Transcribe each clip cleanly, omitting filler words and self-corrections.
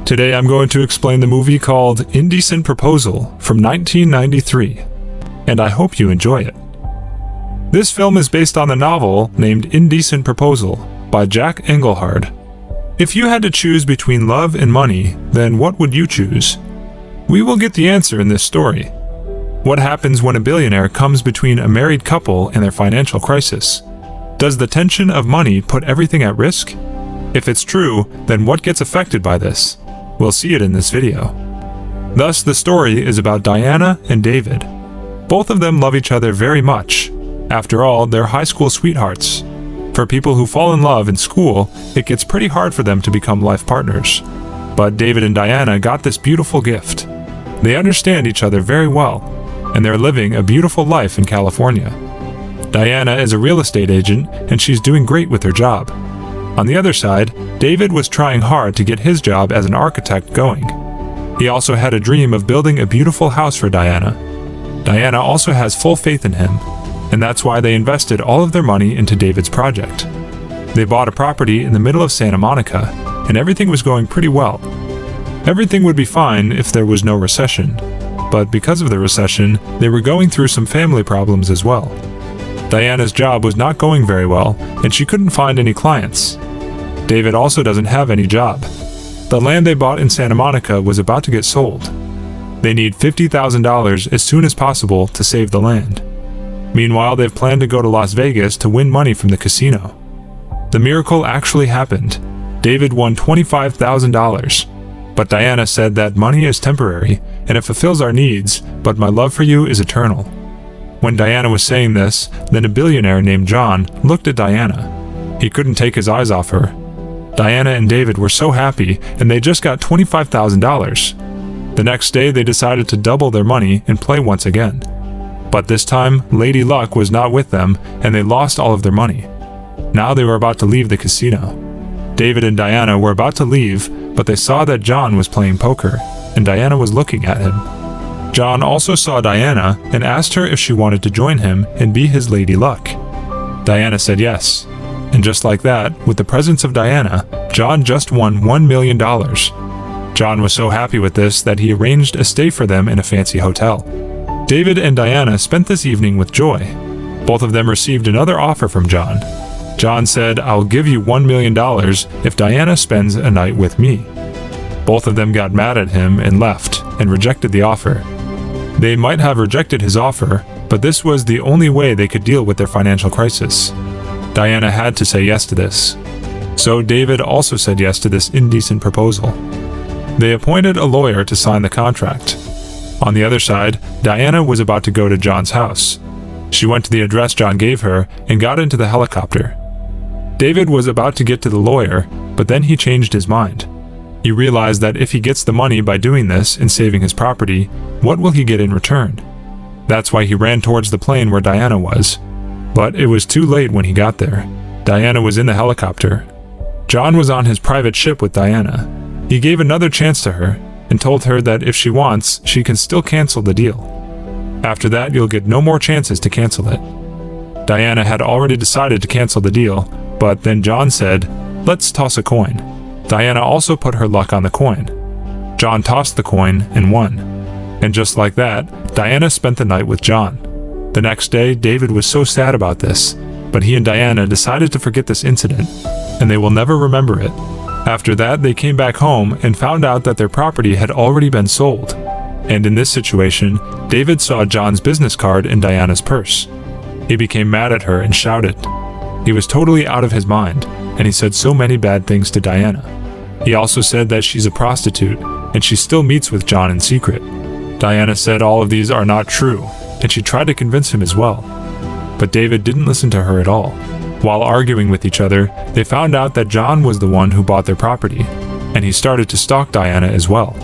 Today I'm going to explain the movie called Indecent Proposal from 1993, and I hope you enjoy it. This film is based on the novel named Indecent Proposal by Jack Engelhard. If you had to choose between love and money, then what would you choose? We will get the answer in this story. What happens when a billionaire comes between a married couple and their financial crisis? Does the tension of money put everything at risk? If it's true, then what gets affected by this? We'll see it in this video. Thus, the story is about Diana and David. Both of them love each other very much. After all, they're high school sweethearts. For people who fall in love in school, it gets pretty hard for them to become life partners. But David and Diana got this beautiful gift. They understand each other very well, and they're living a beautiful life in California. Diana is a real estate agent, and she's doing great with her job. On the other side, David was trying hard to get his job as an architect going. He also had a dream of building a beautiful house for Diana. Diana also has full faith in him, and that's why they invested all of their money into David's project. They bought a property in the middle of Santa Monica, and everything was going pretty well. Everything would be fine if there was no recession, but because of the recession, they were going through some family problems as well. Diana's job was not going very well, and she couldn't find any clients. David also doesn't have any job. The land they bought in Santa Monica was about to get sold. They need $50,000 as soon as possible to save the land. Meanwhile, they've planned to go to Las Vegas to win money from the casino. The miracle actually happened. David won $25,000. But Diana said that money is temporary, and it fulfills our needs, but my love for you is eternal. When Diana was saying this, then a billionaire named John looked at Diana. He couldn't take his eyes off her. Diana and David were so happy, and they just got $25,000. The next day, they decided to double their money and play once again. But this time, Lady Luck was not with them, and they lost all of their money. Now they were about to leave the casino. David and Diana were about to leave, but they saw that John was playing poker, and Diana was looking at him. John also saw Diana and asked her if she wanted to join him and be his Lady Luck. Diana said yes. And just like that, with the presence of Diana, John just won $1 million. John was so happy with this that he arranged a stay for them in a fancy hotel. David and Diana spent this evening with joy. Both of them received another offer from John. John said, "I'll give you $1 million if Diana spends a night with me." Both of them got mad at him and left, and rejected the offer. They might have rejected his offer, but this was the only way they could deal with their financial crisis. Diana had to say yes to this. So David also said yes to this indecent proposal. They appointed a lawyer to sign the contract. On the other side, Diana was about to go to John's house. She went to the address John gave her and got into the helicopter. David was about to get to the lawyer, but then he changed his mind. He realized that if he gets the money by doing this and saving his property, what will he get in return? That's why he ran towards the plane where Diana was. But it was too late when he got there. Diana was in the helicopter. John was on his private ship with Diana. He gave another chance to her and told her that if she wants, she can still cancel the deal. After that, you'll get no more chances to cancel it. Diana had already decided to cancel the deal, but then John said, "Let's toss a coin." Diana also put her luck on the coin. John tossed the coin and won. And just like that, Diana spent the night with John. The next day, David was so sad about this, but he and Diana decided to forget this incident, and they will never remember it. After that, they came back home and found out that their property had already been sold. And in this situation, David saw John's business card in Diana's purse. He became mad at her and shouted. He was totally out of his mind, and he said so many bad things to Diana. He also said that she's a prostitute, and she still meets with John in secret. Diana said all of these are not true, and she tried to convince him as well. But David didn't listen to her at all. While arguing with each other, they found out that John was the one who bought their property, and he started to stalk Diana as well.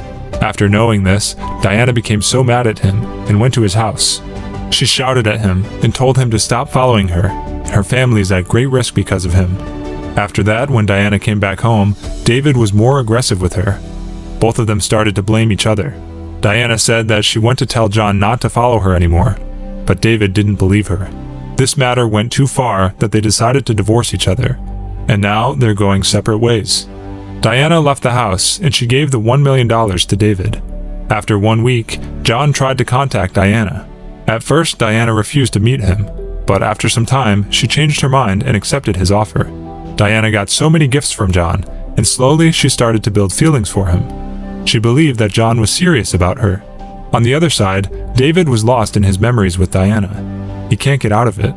After knowing this, Diana became so mad at him and went to his house. She shouted at him and told him to stop following her. Her family is at great risk because of him. After that, when Diana came back home, David was more aggressive with her. Both of them started to blame each other. Diana said that she went to tell John not to follow her anymore, but David didn't believe her. This matter went too far that they decided to divorce each other, and now they're going separate ways. Diana left the house and she gave the $1 million to David. After 1 week, John tried to contact Diana. At first, Diana refused to meet him, but after some time, she changed her mind and accepted his offer. Diana got so many gifts from John, and slowly she started to build feelings for him. She believed that John was serious about her. On the other side, David was lost in his memories with Diana. He can't get out of it.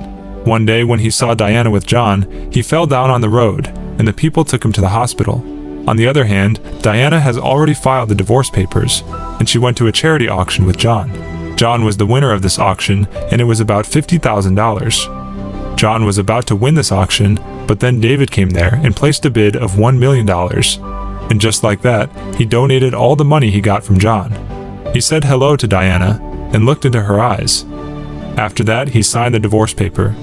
One day when he saw Diana with John, he fell down on the road, and the people took him to the hospital. On the other hand, Diana has already filed the divorce papers, and she went to a charity auction with John. John was the winner of this auction, and it was about $50,000. John was about to win this auction, but then David came there and placed a bid of $1 million. And just like that, he donated all the money he got from John. He said hello to Diana and looked into her eyes. After that, he signed the divorce paper.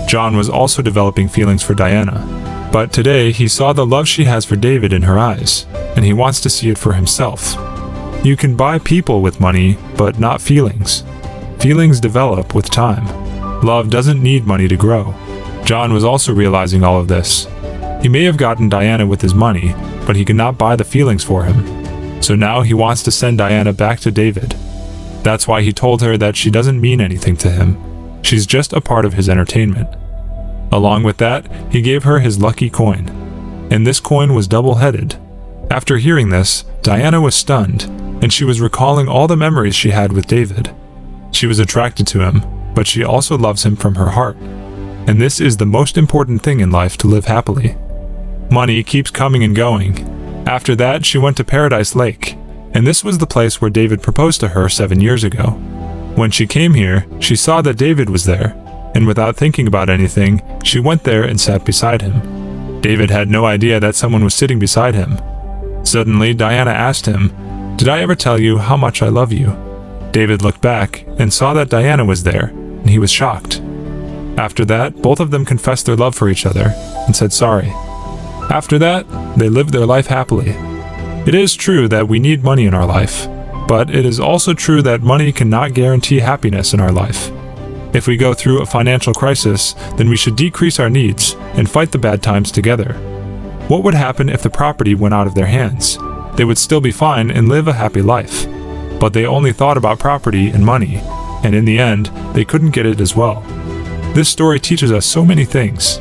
John was also developing feelings for Diana, but today he saw the love she has for David in her eyes, and he wants to see it for himself. You can buy people with money, but not feelings. Feelings develop with time. Love doesn't need money to grow. John was also realizing all of this. He may have gotten Diana with his money, but he could not buy the feelings for him. So now he wants to send Diana back to David. That's why he told her that she doesn't mean anything to him. She's just a part of his entertainment. Along with that, he gave her his lucky coin. And this coin was double-headed. After hearing this, Diana was stunned, and she was recalling all the memories she had with David. She was attracted to him, but she also loves him from her heart. And this is the most important thing in life, to live happily. Money keeps coming and going. After that, she went to Paradise Lake, and this was the place where David proposed to her 7 years ago. When she came here, she saw that David was there, and without thinking about anything, she went there and sat beside him. David had no idea that someone was sitting beside him. Suddenly, Diana asked him, "Did I ever tell you how much I love you?" David looked back and saw that Diana was there, and he was shocked. After that, both of them confessed their love for each other and said sorry. After that, they lived their life happily. It is true that we need money in our life, but it is also true that money cannot guarantee happiness in our life. If we go through a financial crisis, then we should decrease our needs and fight the bad times together. What would happen if the property went out of their hands? They would still be fine and live a happy life. But they only thought about property and money, and in the end, they couldn't get it as well. This story teaches us so many things.